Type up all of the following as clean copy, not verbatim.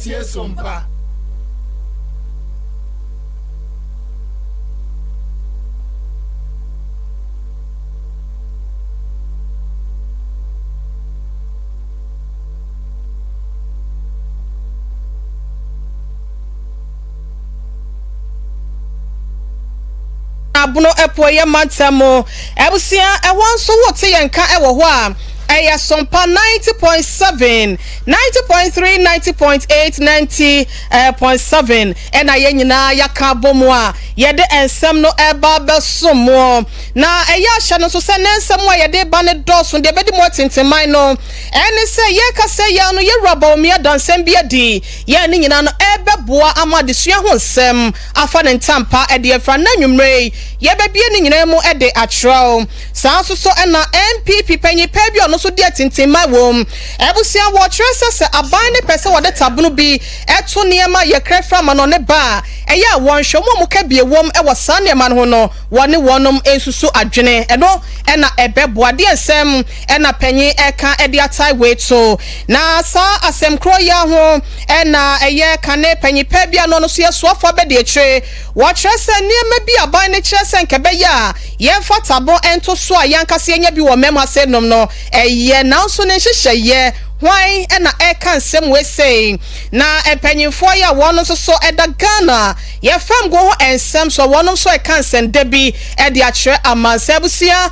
tie Sompa. Abuno epo ye mantamo ebusia ewon so wote yenka ewo ho a eya Sompa 90.7 90.3 90.8 90.7 ena ye nyina yaka bomu a ye de ensem no eba besomo na eya hye no so se nensem a ye de ba ne doso de bedi mo tinteman no ene se ye ka se ya no ye roba omi adansem bia di ye ni nyina no ebeboa amadesua ho nsem afa ne ntampa e de fra na nwumre ye bebie ni nyina mu e de atro san so ena MPP panyi pa bi ono so de tinteman wom ebusia wo trese se aban ne pese wo de tabunu bi eto niema ye krefra ma no ne ba eya won hwomo mu ka bie wom e wo san niema no ho no wone wonom ensusu adwene eno ena ebeboa de ensem ena panyi eka e de atai weto na sa asem kro ya ho ena eye kane panyi pa bia no so ye soafo be de etwe wo trese niema bi aban ne trese nkebe ya ye fatabo ento so a yankase nya bi wo mema se nom no eye na so ne hyehyɛ ye why ena eka nsem we say na empanyimfo ya wono so eda Ghana ye fam go ho ensem so wono so eka nsem da bi e de akere amansa busia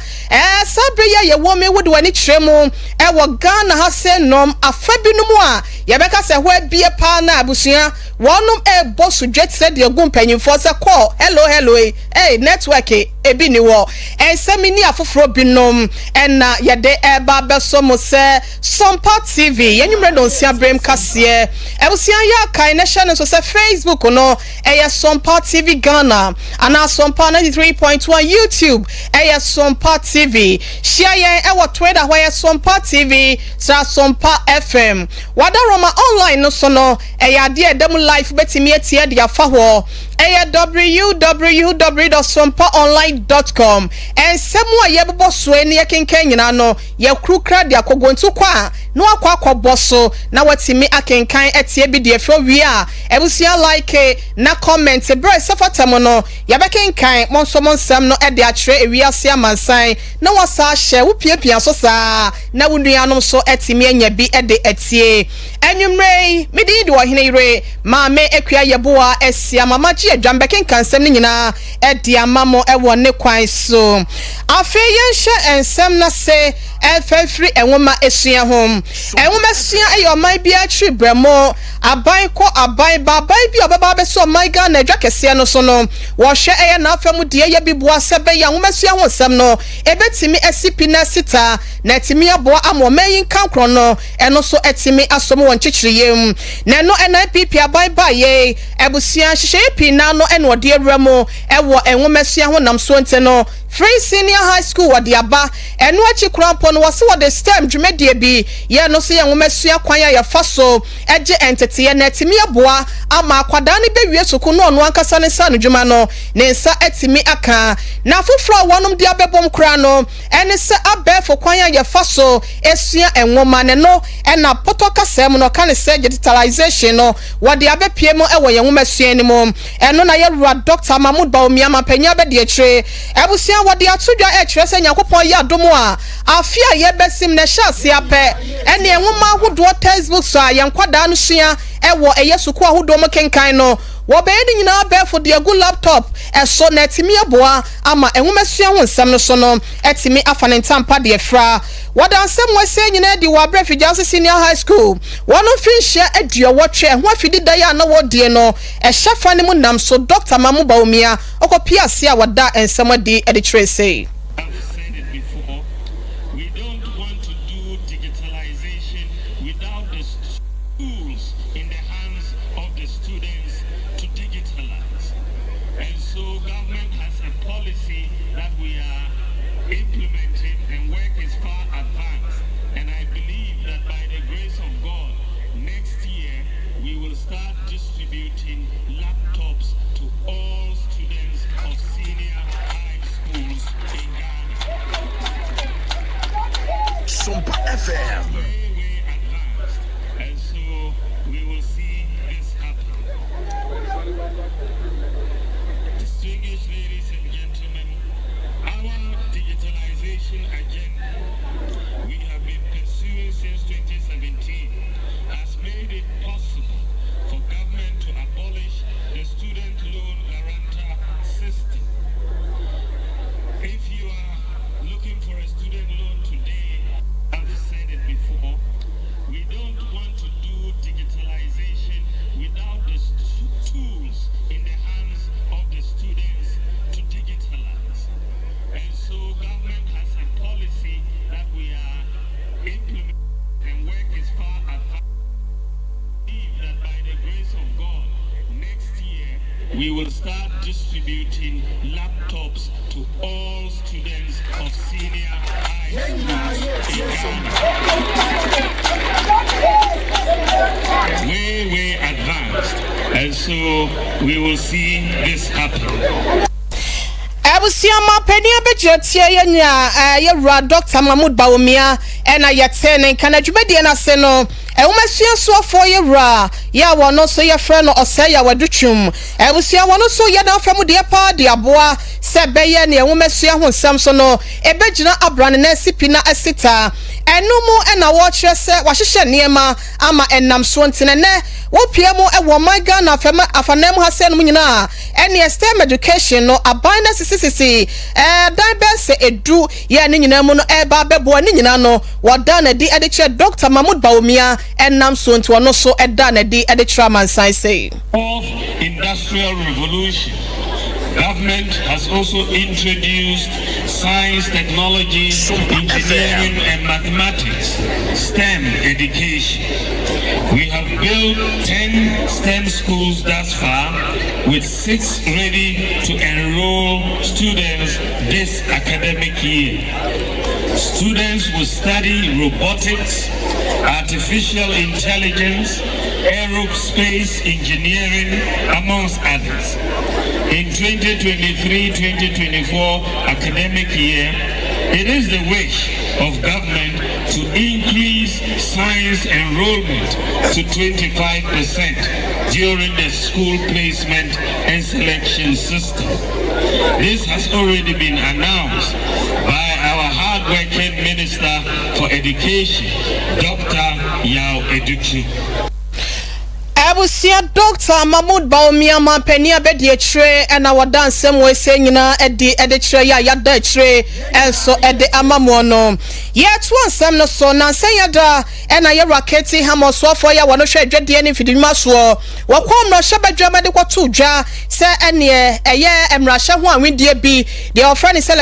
sabre ye wo me wode wani kyeremu e wo Ghana ha se nom afabinum a ye beka se ho abie pa na abusia wonom e boss dwet se de gu empanyimfo se call hello hey network ebi ni wo ensem ni afoforo binom ena ye de eba beso mo se Sompa TV yenumre don sia brem kase ebusia ya kai na hye no so se Facebook no eya Sompa TV Ghana ana Sompa 93.1 YouTube eya Sompa TV share ye ewo Twitter where Sompa TV sa Sompa FM wada roma online no so no eya de edem live betimi etie de afa ho eya www.sompaonline.com ensemu a yebbo so eni yekenkan nyina no ye krukra de akogontu kwa no akwa boso na watimi akenkan etie bi de afro wi a ebusia like na comment bre sefatamo no yabekenkan monsomonsam no e de akere ewiase amansan na wasa hye wo piapia so saa na wunuanom so etimi anya bi e de etie enwumrei midi de wo hene ire maame ekua yeboa esia mamaji adwambeken kansem ni nyina e de amamo e wo ne kwan so afi yenhye ensem na se efefri enwoma esua hom enwoma sua eyoman bia twi bremo aban ko aban babai bi obaba be so man ga na adwa kese no so no wo hwe eye na afam de ye bibua sebe ya nwoma sua ho sem no ebetimi asipi na sita na etimi aboa amomayin kankro no eno so etimi asom won chichiriyem na eno NPP aban ba ye ebusia hyehyɛ pi na no eno de awramo ewo enwoma sua ho nam so nte no Free Senior High School wadi aba enu achi krampo no wase wade STEM dwumedie bi ye no so ye nwomesua kwan ya faso eje entete na etimi aboa ama akwada ne bewie soko no ono ankasa ne sa no dwuma no ne nsa etimi aka na foforo wonom de abebom kra no ene se abefo kwan ya faso esua enwoma ne no ena potoka sem no kan se digitalization no wade abepie mo ewo ye nwomesua ni mo eno na ye rua Dr. Mahmoud Baumia mapanya be de etwe ebusia wadi atudwa ekyerese nyakopon ya domo a afia ye besim na hyase ape ene enwoma ahodo textbook so a yankwada no sua ewo eyesuku ahodo mo kenkan no wo be edi nyina be for the good laptop eso na etimi aboa ama enwoma sua ho nsem no so no etimi afane ntampa de fra wada nsem wase nyina di wa Brefijase Senior High School wono finhye aduo wotwe ho afidi da ya na wodie no ehyefa ne mu nam so Dr. Mahmoud Baumia okopia se a wada ensem adi say. Sompa FM. Way advanced, and so we will see distributing laptops to all students of senior high schools in Ghana. Way advanced. And so we will see this happen. Abusiama penia bejetia yewra Dr. Mahmoud Bawumia ena yetene kana dwumadi na se no ewumasua so for yewra ya wono so ye frɛ no ɔsɛya wadutwum abusia wono so ye na famu de pa de aboa se beye ne ewumasua ho nsɛm so no ebegyina abrane na sipina asita enumu ena wo kyerɛ sɛ wahyehyɛ niema ama enam so ntenene wo piemu ewo maiga na fama afanam ha se no nyina ene STEM education no aban na sisi dan be se edu ye ne nyina mu no eba bebo ne nyina no wada na di ede kyerɛ Dr. Mahmoud Bawumia enam so nti no so eda na di ede kyerɛ mansan say of industrial revolution. Government has also introduced science, technology, engineering, and mathematics, STEM education. We have built 10 STEM schools thus far, with 6 ready to enroll students this academic year. Students will study robotics, artificial intelligence, aerospace engineering, amongst others. In 2023-2024 academic year, it is the wish of government to increase science enrollment to 25% during the school placement and selection system. This has already been announced by our hard-working Minister for Education, Dr. Yao Educhu. Abusia Dr. Mahmoud Bawumia mampenia bedi echre ena wadansem we se nyina edi chre ya yada echre enso edi amamu no ye to ansem no so na nsen yada ena ye raketi hamoso afo ya wono hwe adwade ne fidima so wakom no hyebadwa mede kwato dwa se ene eye emrahye ho anwedie bi de ofrani se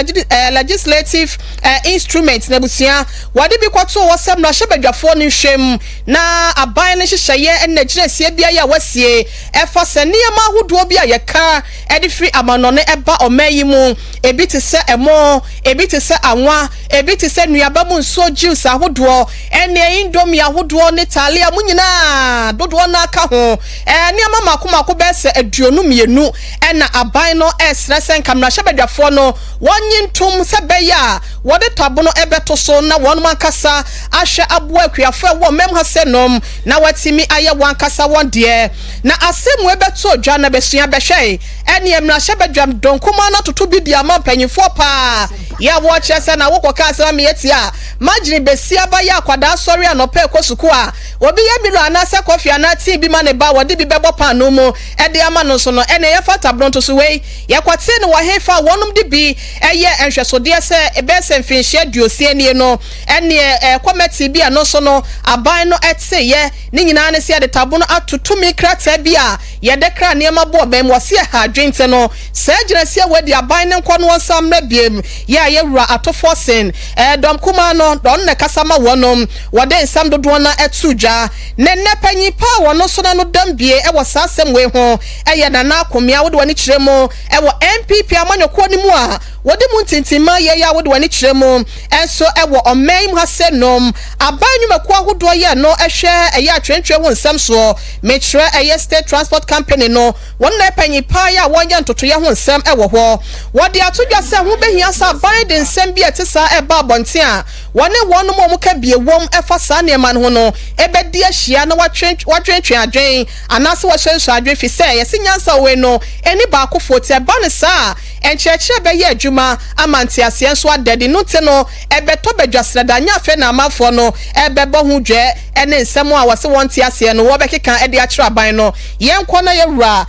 legislative instrument na busia wade bi kwato wo se emrahye badwafo ne hwem na aban ne hyehye ena gyina bia ya wasie efa seniama hudo bia ye ka edi free amanone eba omayi mu ebi te se emo ebi te se anwa ebi te se nuaba mu nso juice ahodo ene indomie ahodo ne talia mu nyina dodo na aka ho niama makomako be se aduonu mienu ena aban no esresen kamra hyebadwafo no wonyintom se be ya wode tabono ebeto so na won mankasa ahwe abo akuafo wo mem ha senom na watimi aye wankasa wonde na asemu ebeto dwa na besua behwe ene emra hyebadwam donkoma na toto bi dia mampanyifo pa ya wo kyese na wo koka asema meyeti a magini besia ba ya kwada sori anope kosuku a obi ye milo anase kofi anati bi ma ne ba wode bi bebo pa no mu ede ama no so no ene ye fata bronto so wei ye kwate ne wo hefa wonum de bi eye enhwesode se ebese mfinhye duosie nie no ene committee bi ano so no aban no etse ye ni nyina ne se de tabo no atutumi krata bi a ye de kra ne ma bo bem wose ha dwente no se gyina se wadi aban ne nkɔ no nsam na biem ye wura atofo sen dom kuma no don ne kasama wonom wode nsam dodo na etudwa ne nepanyi pa wono so na no dambie e wo sasem we ho eye na na akomia wode wani kyeremo e wo MPP amanyoko ni mu a wode mu ntintima ye ya wode wani kyeremo enso e wo omaim ha senom abanyumako ahodo ye no ehwe eye atwentwe ho nsam so mekyerɛ eye state transport company no won na panyi pa ya wonya ntoto ye ho nsam e wo ho wode atodwa se ho behia sa ban de nsam bi etesa e ba bonte a wone wonum omu ka bie wom efa sa ne man ho no ebedi ahia na watwentwe adwen anase wo hyenso adwen fi se ye sinyansa we no eni ba akofo te ba ne sa enkyerɛkyerɛ be ye adwuma amanti ase nso adade no te no ebeto badwasrada nya afe na amafo no ebebo ho dwe ene nsɛm a wose wonte ase no wo bekeka ede akyerɛ aban no yenkɔ na yewura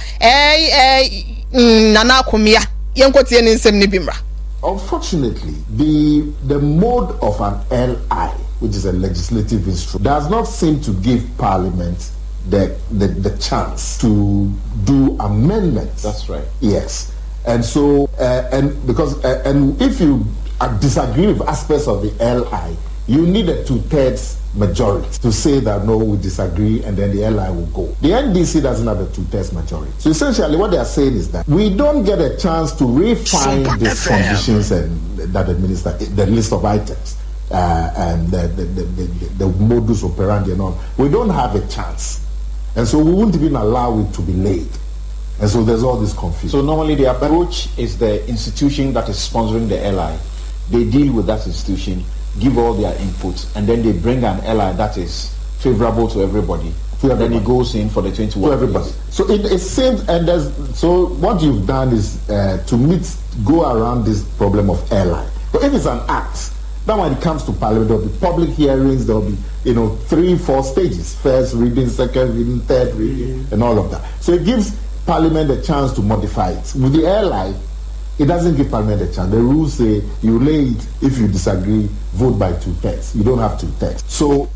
nana akomia yenkotie ne nsɛm ne bimra. Unfortunately, the mode of an LI, which is a legislative instrument, does not seem to give Parliament the chance to do amendments. That's right. Yes, and so and if you disagree with aspects of the LI, you need a 2/3 majority to say that no, we disagree, and then the airline will go. The NDC doesn't have a 2/3 majority. So essentially what they are saying is that we don't get a chance to refine these conditions and that administer the list of items and the modus operandi and all. We don't have a chance. And so we wouldn't even allow it to be laid. And so there's all this confusion. So normally the approach is the institution that is sponsoring the airline. They deal with that institution, give all their inputs, and then they bring an airline that is favorable to everybody. Then it goes in for the 21. To everybody. So it seems, and so what you've done is to go around this problem of airline. But if it's an act, then when it comes to Parliament, there will be public hearings, there will be 3-4 stages: first reading, second reading, third reading, and all of that. So it gives Parliament a chance to modify it. With the airline, it doesn't give Parliament a chance. The rules say you lay it, if you disagree, vote by 2/3. You don't have 2/3. So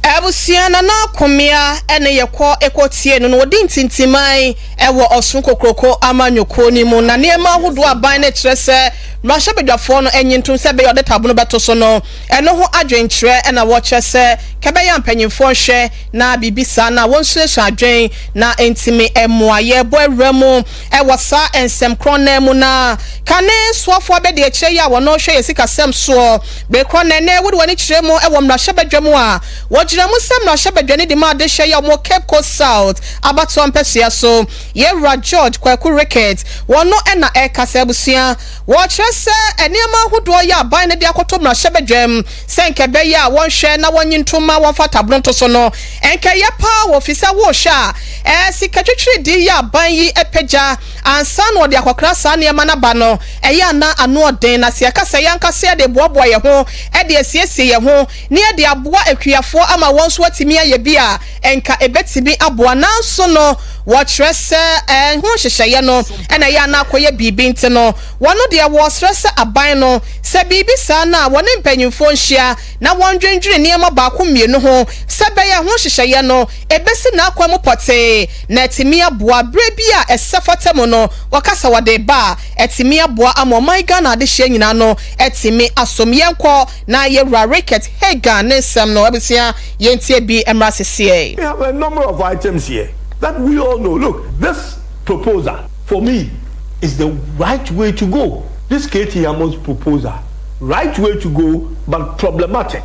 Abusiana na komia ene yekọ ekotie no wodi ntintimai ewo osun kokroko amanyoko ni mu na niema hodo aban na kire se mrahye bedwafo no enyintum se be yode tabono beto so no eno ho adwenkyere ena wo kire se kebe ya mpanyimfo hwe na bibisa na wonsuesha adwen na entimi emoaye bo awramu ewo sa ensem krona mu na kane soafo be de kire ya wono hwe yesika sem so be krona ne wodi woni kire mu ewo mrahye bedwamu a Jiramu Samra Shabadwani di ma de hye ya mo Cape Coast South abato ampesia so Yewra George Kwaku Ricket wono ena ekasa abusua wo kire se eniema hodo ya aban ne de akoto mra Shabadwam senke be ya won hwe na wonyintoma won fata bronto so no enke ye pa wo fisa wo hwa sikatwetwe di ya aban yi epeja ansa no de akokra sa ne ma na ba no eya na ano oden na se akasa yankasa de boaboa ye ho de asiesie ye ho ne de aboa akuafo ama wonso atimi aye bia enka ebetimi aboa nanso no wo trese ho hyehye no ena ya na akoye bibi nte no wono de wo stress aban no se bibi sa na wone mpanyimfo nhia na wondwendwene niema ba ko mienu ho se be ya ho hyehye no ebesi na akwa mu pote na atimi aboa bre bia esefatemo no wakasa wade ba atimi aboa amoman Ghana de hye nyina no atimi asomyenko na Yewra Ricket Hagan ne sem no abusia yentie bi emrasese. We have a number of items here that we all know. Look, this proposal for me is the right way to go. This Katie Hamon's proposal, right way to go, but problematic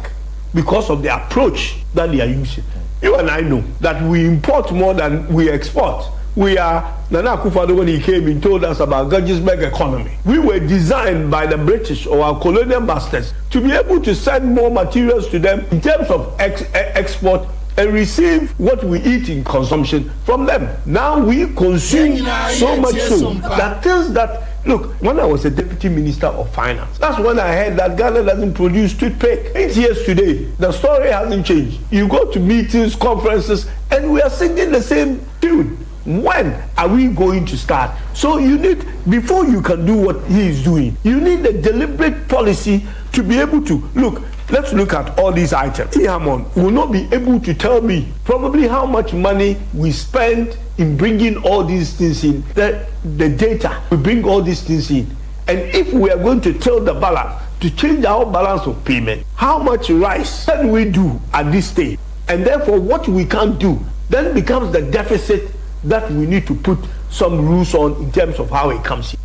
because of the approach that they are using. You and I know that we import more than we export. We are, Nana Akufo-Addo, when he came and told us about Gettysburg economy. We were designed by the British or our colonial masters to be able to send more materials to them in terms of export and receive what we eat in consumption from them. Now we consume so much so that things that, look, when I was a deputy minister of finance, that's when I heard that Ghana doesn't produce toothpick. 8 years today, the story hasn't changed. You go to meetings, conferences, and we are singing the same tune. When are we going to start? So you need, before you can do what he is doing, you need a deliberate policy to be able to, look, let's look at all these items. Hamon will not be able to tell me probably how much money we spend in bringing all these things in, the data, we bring all these things in. And if we are going to tell the balance, to change our balance of payment, how much rice can we do at this stage? And therefore what we can't do then becomes the deficit that we need to put some rules on in terms of how it comes in.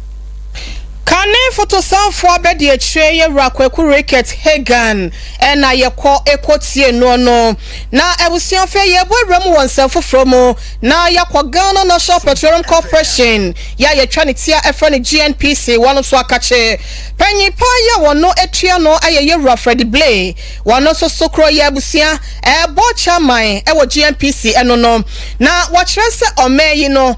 Kane photo sanfo abedi etwe Yewra Kwaku Ricket Hagan ena yekọ ekotie no na ebusianfe yebo awramu wonselfo from na yakọ Ghana National Petroleum Corporation ya yetwa ne tia efre ne GNPC wono so akache panyipa ya wono etua no aye Yewra Freddy Blay wono so sokro ya ebusia ebo chairman ewo GNPC eno no na wakyerese omeyi no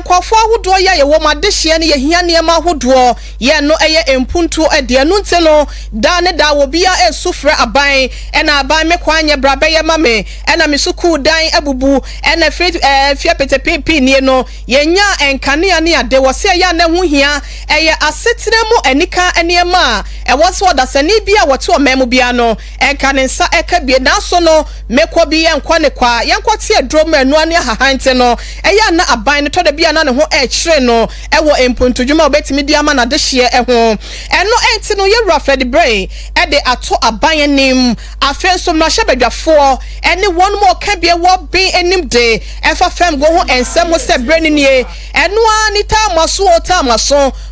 kwafo ahodo ya yewo madehye ne yehia ne ma ahodo ye no eye empuntu ede no ntelo da ne da wo bia esufre aban ena aban me kwanye brabe ye mame ena misuku dan abubu ena fia petepipi nie no yenya enkane ane ade wo se ya na hu hia eye asetire mu anika eniema e wo so dasani bia wote omemu bia no enkane nsa eka bie na so no mekwo bi ye nkwane kwa yenkwote adrom anu ane hahante no eye na aban ne to da bia na ne ho e kire no e wo empuntu dwuma obetimi dia ma na de ahye eho eno enti no ye Fred Bray e de ato abanyanim afenso mrahye badwafo ene won mo ka bia wo bin enim de efa fam go ho ensem se brani nie eno ani tamaso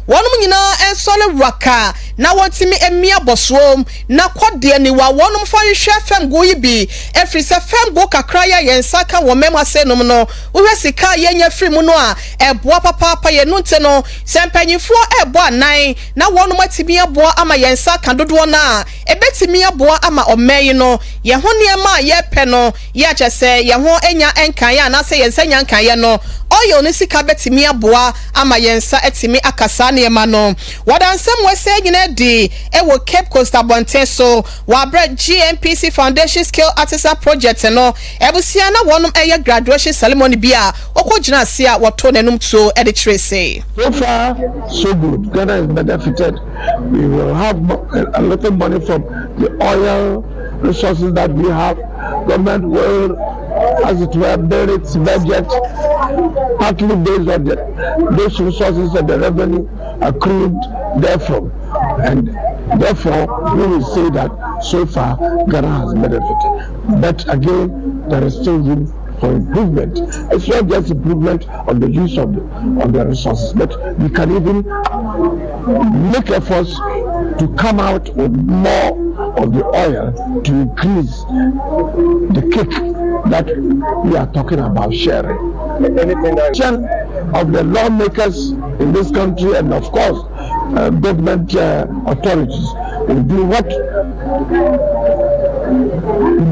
wonum nyina ensole waka na wontimi emia bosom na kwode ni wa wonum fa hwehwe fam go yi bi efri se fam go kakra ya yensa ka wo mema se num no wo sika yenya firi mu no a eboa papa ye no nte no sempanyifo ebo anan na wonum atimi aboa ama yensa ka dodo na ebetimi aboa ama omeyi no ye ho niema ye pe no ye achese ye ho enya enkan ya na se yensa nya nkan ye no oyo ni sika betimi aboa ama yensa etimi akasa niema no wadansem wese nyina di ewo Cape Coast abonten so wa bra GMPC Foundation Skill Artisan Project no ebusia na wonum eye graduation ceremony bia okogina se a woto nenum to e de trese. So far so good. Ghana is benefited. We will have a lot of money from the oil resources that we have. Government will, as it were, build its budget partly based on those resources and the revenue accrued therefrom. And therefore, we will say that so far Ghana has benefited. But again, there is still room for improvement. It's not just improvement on the use of the resources, but we can even make efforts to come out with more of the oil to increase the cake that we are talking about sharing. Of the lawmakers in this country and of course government authorities will do what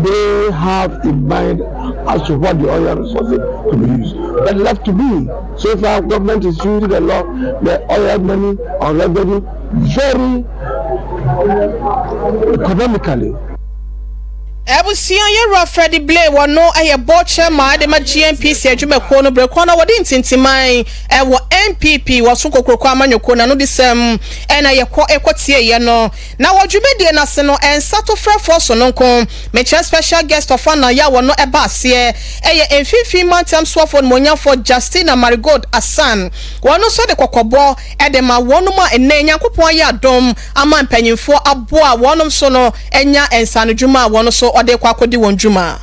they have in mind as to what the oil resources to be used. But left to be. So far, government is using the oil money or revenue very economically. Ebusia ye Fred Bray wono aye boche ma de ma GMPC adwumako no breko na wodi ntintiman ewo MPP waso kokroko amanyoko na no disem ena ye ekotie ye no na wodwumedie na se no ensato frefo so no nko mecha special guest of honor ya wono eba ase eye emfifi mantem swafo monyafo Justina Marigold Asan wono so de kokobo e de ma wono ma enenya kopon ya dom ama mpanyimfo aboa wono so no enya ensanodwuma wono so ode kwa kodi wonjuma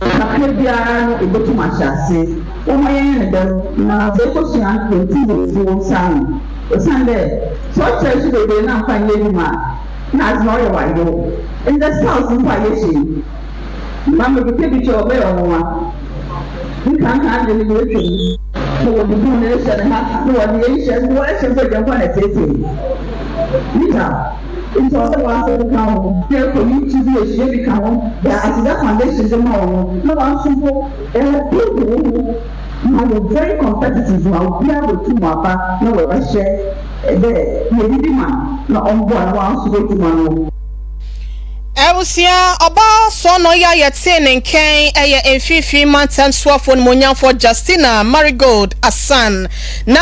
akebia no ebetu machase o moye ne de na se ko sian ko ti wo san o san de so church de na fa ye ma na no ye wa yo in the south in fa ye shi mama bi kebi cho be o wa ni kan de ni we twi so wo du ne se ha no wo ye she wo she so je kwa na tete nita it's also one to come here for you to be a share become that foundation is no one simple people are very competitive now we are with two mapa no we share there you demand no on board one to go to Ebusia oba so no ya yete nenken eye emfifi mantam swafo monyamfo Justina Marigold Asan na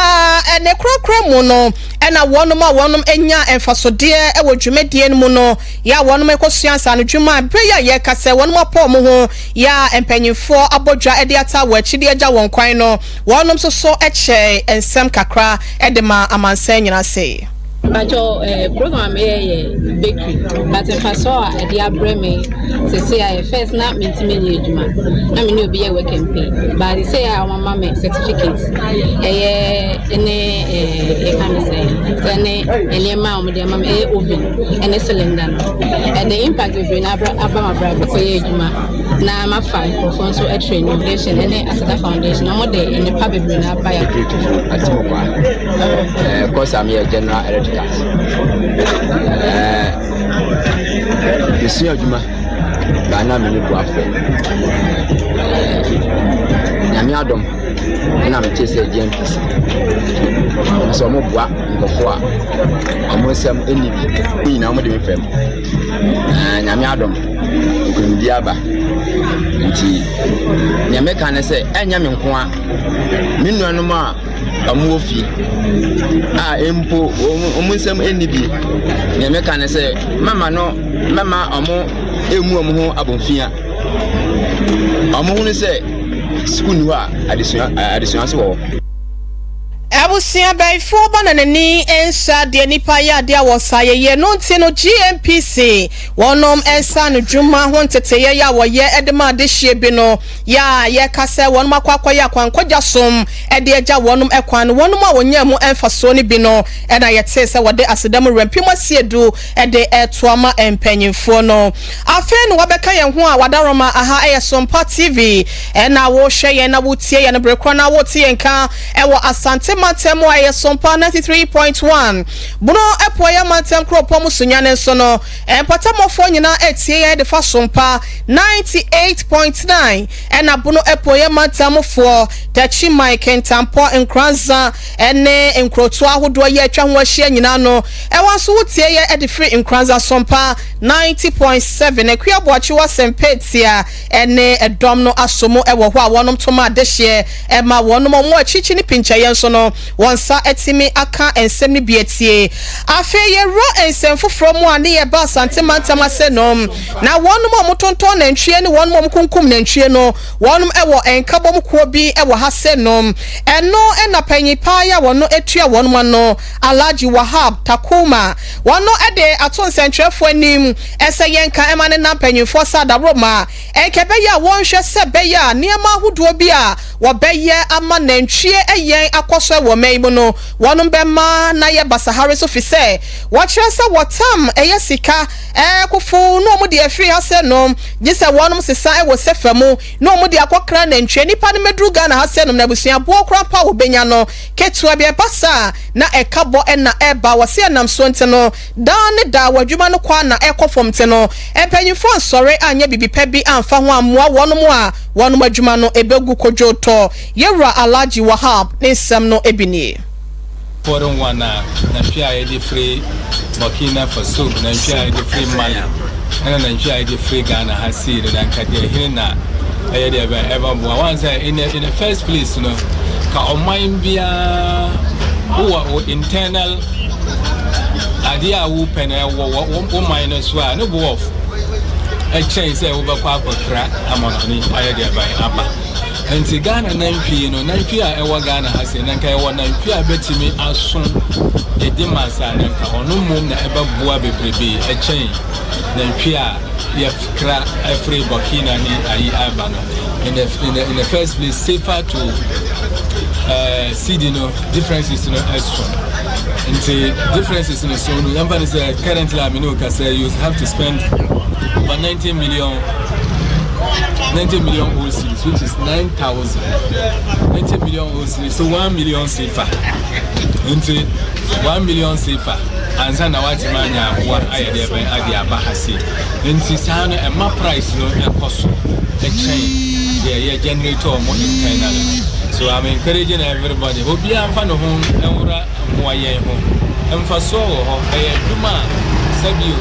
ene krokra mu no ena wonom enya emfasode ewo dwumedie mu no ya wonom ekosuansa no dwuma breya ye kase wonom apɔ mu ho ya empanyimfo abodwa ede ata wa chide agya won kwan no wonom so eche ensem kakra edema amansan nyina sei Bajo program bakery but if I saw a dia breme say I first not me ejuma na me no be work campaign but they say I want mama certificates can say ma o de mama oven and cylinder and the impact will be na abama bra for ejuma na ma five for so a training foundation and as a foundation no more dey in the public na buy of course I'm here general electrical the senior juma Ghana me go afre nyame adom na me tese GMPC so mo boa ngofo a mo sem eni bi na mo de me fam nyame adom nkundia aba nti nyame kan se enya me nko a me nuanom a amuofi empo omunsem enibi nyame kan se mama omo emu omo ho abonfia omo hu ne se school wa addition so Abusia by 4 banana ensa de nipa ya de awosaye ye no ntino GMPC wonom ensa no dwuma ho nteteye ya wo ye edema de hye bi no ya ye kase wonom akwakwa ya kwankwaja som ede eja wonom ekwan wonom a wonya mu emfaso ni bi no e na ye te se wode asedam rampimo siedu ede etoama empanyimfo no afi no wabeka ye ho a wadaroma aha eye Sompa TV e na wo hwe ye na wotie ye no brekro na wotie nka e wo asante matemo aye Sompa 93.1 buno epo ya matem kropom sunyane so no empatamofo nyina etie ye de fa Sompa 98.9 ena buno epo ya matemofo tachi mike ntampo nkranza ene nkroto ahodo ye atwa ho ahia nyina no ewanso wotie ye e de free nkranza Sompa 90.7 ekwiaboachi wasempetia ene edom no asomo ewo ho a wonom toma adehye ema wonom mo achichi ni pincha ye so no wonsa etimi aka ensem ni bietie afi ye ro ensem foforo mu ani ye ba santemantam asenom na wonom mo tonton na ntwie ni wonom mo kunkum na ntwie no wonom ewo enkabom kuo bi ewo hasenom eno ena panyipa ya wono etua wonom no Alhaji Wahab Takuma wono ede aton sentrefo anim ese yenka ema ne na panyimfo sadabroma enkebe ya wonhwe sebe ya niema huduo bi a wobeye ama na ntwie eyen akoso wo meimu no wonom bema na ye basahare so fi se wachire se wotam eye sika kufu no mu de afiri hase no gise wonom sesa wo sefamu no mu de akokra na ntwie nipa ne medruga na hase no na busua bo kra pa wo benya no ketua bi basa na ekabo na eba wase nam so nte no dan ne da wadwuma no kwa na ekofom te no empanyifo nsore anya bibipa bi amfa ho amoa wonom adwuma no ebegu kojoto yewra Alhaji Wahab ne sam no ebini foreign one na pia e de free Burkina Faso na pia e de free Mali na pia e de free Ghana hasi de dan kade hin na e de ever once in the first place no ka oman bia wo internal adia wo pena wo minus wa no bo off a change say wo ba kwa kra amononi aye de ban aba enti Ghana nanpie no nanpie a ewo Ghana hase nanka ewo nanpie a betimi aso edi masa nanka ono mum na eba boa bebrebe a change nanpie a ye kra every Burkina ni ayi aba no in the first place safer to see you know differences in so and differences in so no number is currently I know can say you have to spend about 90 million OCs, which is 9,000 90 million OCs, so 1 million safer into 1 million safer and then I want to manage what I have bahasi into sana and my price no cost a change yeah generator more internally. So I'm encouraging everybody who be a fan of home and home and for so Juma Sabio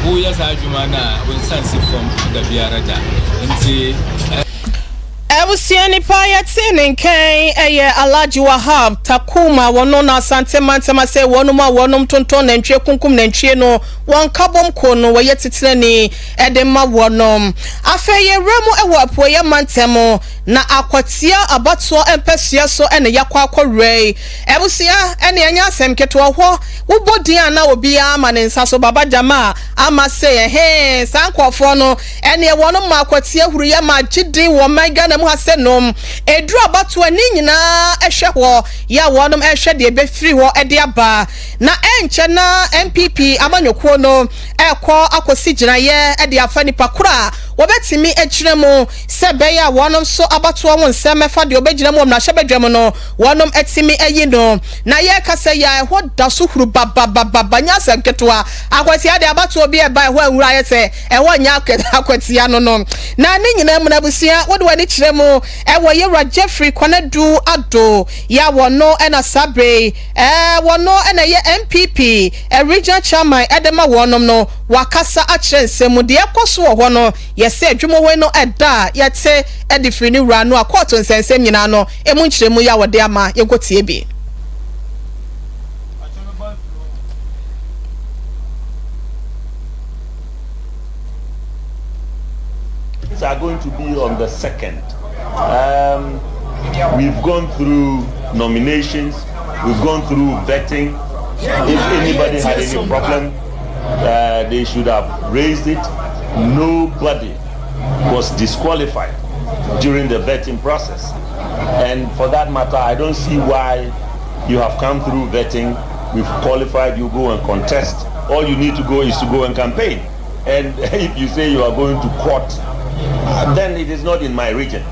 who yes Jumana will sense from the Biarada and Ebusiani paya tinenken eye Alhaji Wahab Takuma wono na asante mantama se wonom tonton na ntwe kunkum na ntwe no won kabom ko no waye titirani edema wonom afeye remu ewo apoye mantemo na akwatia abato empesua so ene yakwa akorei ebusia ene anya asem keto ho wobodi na obi ama ne nsa so baba jama ama se sankofo no ene wonom ma akwatia huru ya ma gidi wo mega na mu hasenom edru abato ani nyina ehwe ho ya wonom ehwe de be free ho ede aba na enche na MPP amanyoko no ekọ akosi ginaye ede afa nipa kura wobetimi ekiremu sebe ya wonom so abato won semefa de obegina mu na hyebedwem no wonom etimi eyi no na ye kasa ya ho da so huru baba nya sanketwa akwati ade abato obi e ba ho awura ye se ho nya akwati ya no na ni nyina mu na busia wode wani kiremu ewo yewra Jeffrey Kwanadu Ado ya wono ena sabre wono ena ye MPP regional chairman edema wonom no wakasa akyerensemu de ekoso wo ho no yese adwumo ho no eda yete edifiri ni wura no akoto nsensem nyina no emu nkyeremu ya wode ama yegotie bi are going to be on the 2nd. We've gone through nominations. We've gone through vetting. If anybody had any problem, they should have raised it. Nobody was disqualified during the vetting process. And for that matter, I don't see why you have come through vetting, we've qualified, you go and contest. All you need to go is to go and campaign. And if you say you are going to court, then it is not in my region.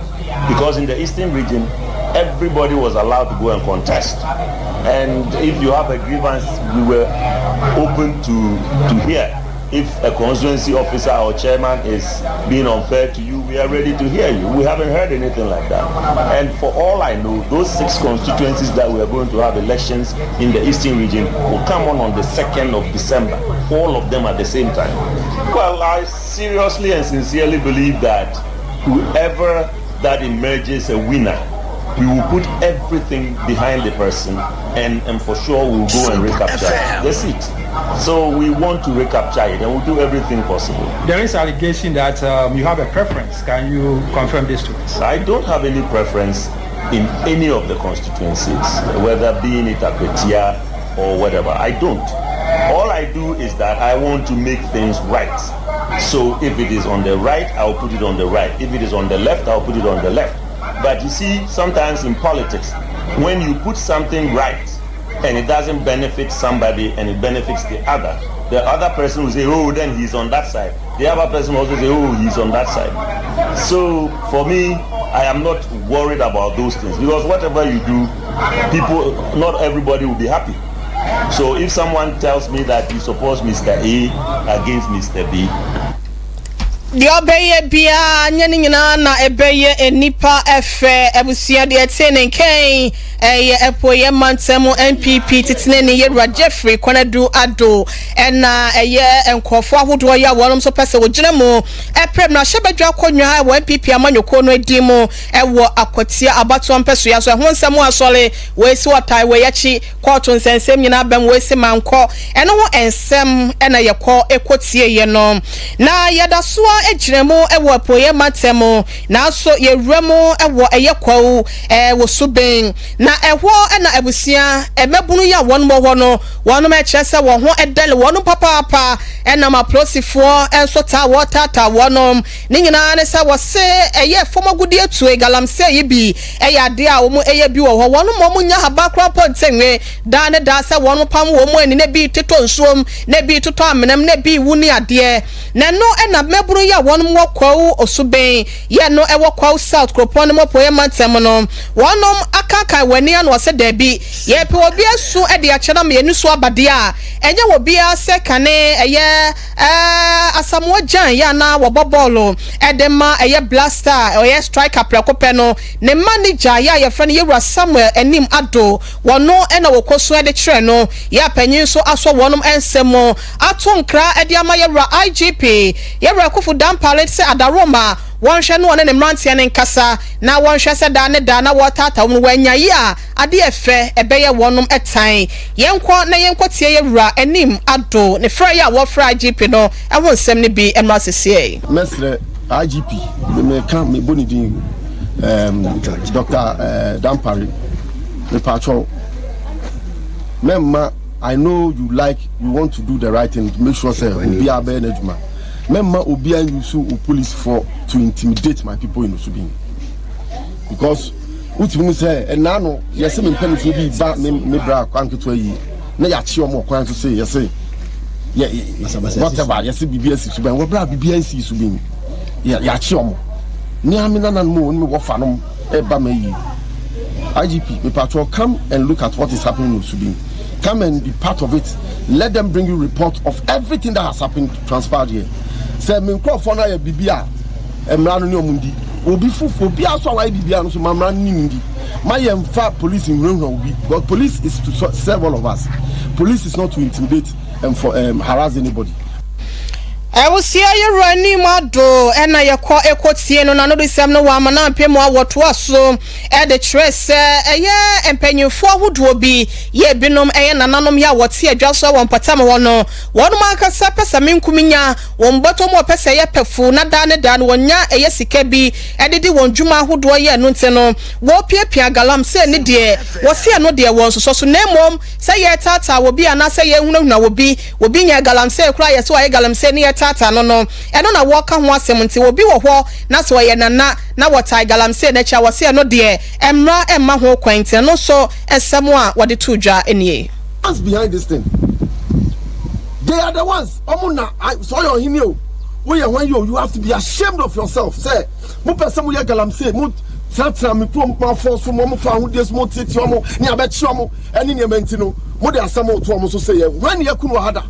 Because in the eastern region, everybody was allowed to go and contest. And if you have a grievance, we were open to hear. If a constituency officer or chairman is being unfair to you, we are ready to hear you. We haven't heard anything like that. And for all I know, those 6 constituencies that we are going to have elections in the eastern region will come on the 2nd of December. All of them at the same time. Well, I seriously and sincerely believe that whoever that emerges a winner, we will put everything behind the person and for sure we'll go and recapture the seat. So we want to recapture it and we'll do everything possible. There is allegation that you have a preference. Can you confirm this to us? I don't have any preference in any of the constituencies, whether being it Apetia or whatever. I don't. All I do is that I want to make things right. So if it is on the right, I'll put it on the right. If it is on the left, I'll put it on the left. But you see, sometimes in politics, when you put something right and it doesn't benefit somebody and it benefits the other person will say, oh, then he's on that side. The other person will also say, oh, he's on that side. So for me, I am not worried about those things because whatever you do, people, not everybody will be happy. So if someone tells me that he supports Mr. A against Mr. B, the obeye bia nyane nyina na ebeye enipa efe ebusia de etene kan epoye mantemu NPP titine ne Yewura Jeffrey Kwanadu Ado ena enkofo ahodo ya wonom so pese wo gina mu eprem na hyebadwa konwa wo NPP amanyoko no edimu ewo akotia abato mpeso ya so ho nsemu asole we si wotai we yachi court nsensem nyina bam we si manko eno wo ensem ena yekọ ekotie ye no na yadaso ejiremo ewo apoye matemo na so yewremo ewo eyekwawu wo suben na ehwo na abusia emebunu ya wonmo ho no wono me kyerese wo ho edele wono papa ena maplosifo enso ta water wonom ni nyina ne se wo se eye fomagudi etu galamse yibi ade a wo mu eye bi wo ho wono mo nya haba kra pontenwe da ne da se wono pam wo mu ani ne bi tito nsuom ne bi tito amenam ne bi wuni ade na no ena mebunu ya wonom wokwawu osuben ye no ewokwawu south kropon mo poye mantem no wonom akaka wani an wose da bi ye pe obi asu ede a kyena me nusu abade a enye obi a se kane eye asamu jan ya na wo bobolo edema eye blaster eye striker prekope no ne manager ya ye friend Yewura Samuel enim Ado wono ena wokoso ede kire no ya panyin so aso wonom ensemo atonkra ede ama Yewura IGP Yewura Kufu Dampale se adaroma wonhwe no ne mrantia ne nkasa na wonhwe se da ne da na wotata wo wanyayi a ade efe ebeye wonom etan yenkwo na yenkwo tie Yewura enim Ado ne fra ya wo fra IGP no ewo nsem ne bi emra sese mesre IGP me kan me bonidin Dr. Dampare me patro memma I know you want to do the right thing to make sure say obi abe na djuma memma obi an use police for to intimidate my people in Osubin because utimu say enano yesi me mpanifu bi ba me bra kwanketo yi na ya chi omo kwan so say yesi whatever yesi BBS Subin we bra BBS Subin ya chi omo ni amina nan mo me wo fa no e ba ma yi IGP me patrol come and look at what is happening in Subin. Come and be part of it. Let them bring you report of everything that has happened, transpired here. Say me nkro na ya bibia emra no ne omundi obi fufu obi aso wa bibia no so mamra ni ndi my police in room obi but police is to serve all of us. Police is not to intimidate and for harass anybody. Ewusia yerani mado ena yekọ ekotie no na no desem no wa mana pemu awoto aso e de trese eye empanyefo ahodo bi ye binom eye nananom ya wote adwaso won patam wono wonum akasa pesa menkuminya won botom opese ye pefu na da ne da no wonya eye sika bi ededi won dwuma ahodo ye no nte no wo piapia galam se ne de wo se no de won so nemom se ye tata wo bi anase ye hunahuna wo bi nya galam se kura ye so ye galam se ne tata no eno na woka ho asem nti obi wo ho na so ye nana na wotai galam se na cha wose no de emra emma ho kwante no so esem a wode tudwa enie. What's behind this thing? They are the ones omuna so your hinio when you have to be ashamed of yourself. Say mo person mo ye galam se mo tatra me pom pa for so mo fa ho des mo titi omo ni abechi omo eni ne menti no mo de asem o to omo so say when ye kunu hada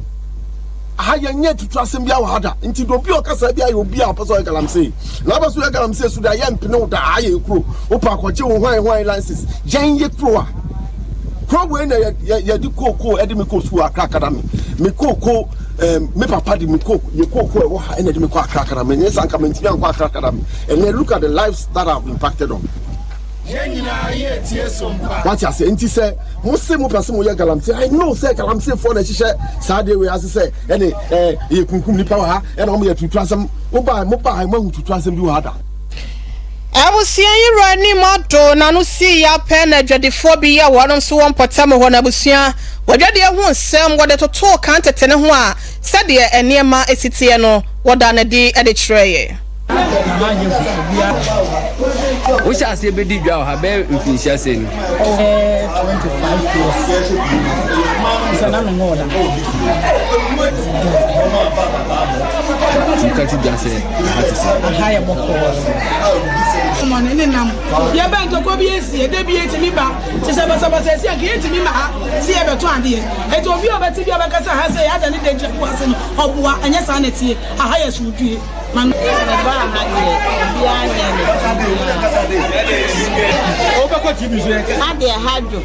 ahaya nye tutu asem bia wa hada nti do bi okasa bia yo bia opeso ya galam say na ba so ya galam say so da ya mpene da aye ekuro o pa kwache wo hwan license jan ye kuro a kuro we na ya di koko e di me ko su akrakada me koko me papa di me koko ye koko e wo ha e di me ko akrakada me nye sanka me ntimi an ko akrakada me and then look at the lives that have impacted on. What you say? Inti say, Muslim person mo ye galamsey. I know say galamsey for na hihye saade we as say, any ye kunkum ni power ha, and mo ye tutu asem, mo ba mo tutu asem bi wo hada. Abusia yirani mato na no si ya pen adwadefo bi ya wonom so won potam ho na abusia wadwade ho nsem wode toto kan tetene ho a sade enema esitie no woda na di ede kyereye. Which I say, Bedi Jow, have been if you say 25 years. It's another more than you can't just say, I hire more. Come on, in them. Your bank of Kobias, a debate me back. She said, I get to me, see about 20 years. It will be about Tibia Bacasa has a had any danger person or Bua and yes, sanity. I hire you. Man, Ade hadwo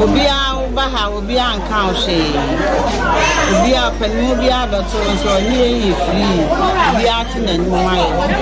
obia ubaha obia anka hwe obia panu obia bato so ni yi free obia tinanu aye oni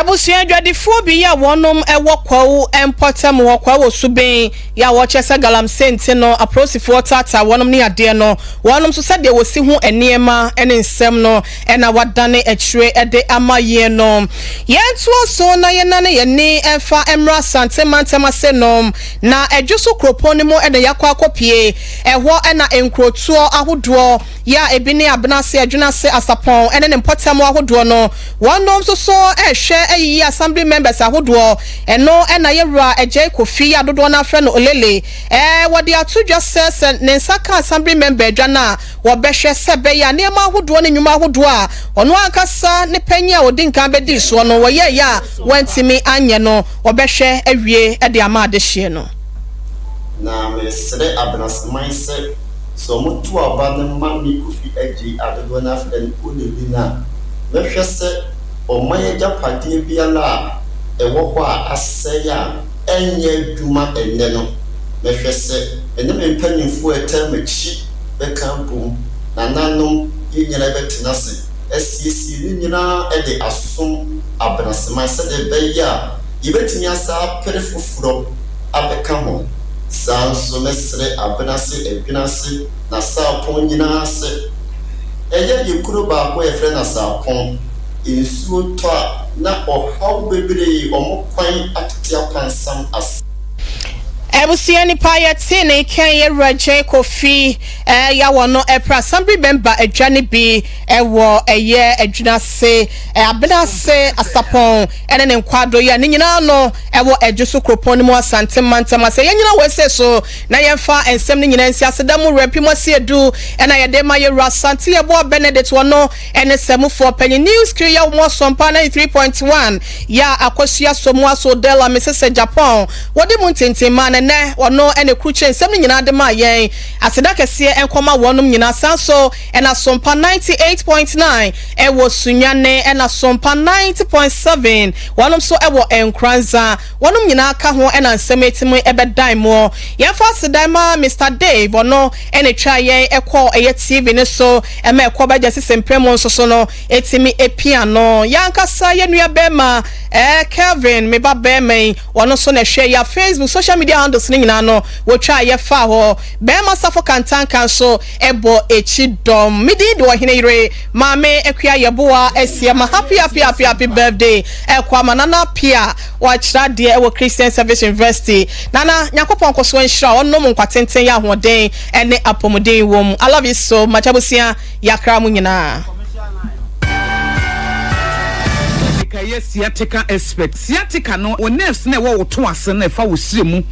Abusia adwadefo bi ya wonom ewo kwawo empotem wo kwawo suben ya wo chese galam sente no aprosifo tata wonom ne ade no wonom so sade wo si hu eniema ene nsem no ena wadane ekire ede amaye no yentu so na yenane yeni emfa emra sante mantema no na edwuso kroponi mo ede yakwa akopie eho ena enkrotuo ahodo ya ebini abnase adwunase asapon ene ne mpotem ahodo no wonom so ehwe ayi assembly members ahodo eno ena yewra eje kofi adodo na afre no olele wode atudwa sese ne nsaka assembly member dwana wo behwe sebe ya ne ma ahodo ne nwuma ahodo a ono akasa ne panya odi nkan bedi so no wo ye ya wantimi anye no wo behwe awie e de ama adehye no na mesre abnas mindset so mutu abane mami kofi eje adodo na afre no olele na behwe se omaye japade biala ewo ho a aseya enye dwuma enne no mehwese ene mempanyimfo etamachi bekampo nananom yinyina betina se esiesi yinyina ede asom abnasema se de beya yibetimi asa perefufuro abeka ho sanso mesre abnase edwinase na sapon nyina se eje yekuro ba ko efre na sapon insuo to na ohaw bebre omokwan atete apansam as Ebusia ni pa ye te ne kan ye raje kofi ya wono epra assembly member adwane bi ewo eye adwunase abnase asapon ene ne nkwado ya ne nyina no ewo edwuso kropon mu asante mantama se ye nyina wese so na ye fa ensem ne nyina nsi asedamu rapimo se edu ena ye de ma ye rasante ye bo Benedict wono ene semufo panyi news kriya mo Sompa 93.1 ya akosua somu aso dela Mrs Japan wodi mu ntentema ene wono ene kruche nsem nyina de ma yen aseda kese enkoma wonum nyina sanso ena Sompa 98.9 ewo sunyane ena Sompa 90.7 wonum so ewo enkranza wonum nyina ka ho ena nsem etimu ebedan mo yefa aseda ma Mr Dave wono ene twa yen ekọ eye TV ne so ema ekọ ba jase sempremo nso so no etimi epiano yankasa yenua bema Kevin me ba bema wono so na hwe ya Facebook social media handles ni nyina no wo twa ye fa ho bema safo kantan kan so ebo echi dom midi do hene ire mame ekua yeboa esia ma happy birthday ekwa manana pia wa chira de ewo Christian Service University nana nyakopon koso nhira onno mu nkwatenten ya hoden ene apomuden wom. I love you so much abusia yakra mu nyina Yes, sciatica expert. Sciatica no, o nerves ne wo to ase na fa wo sire mu.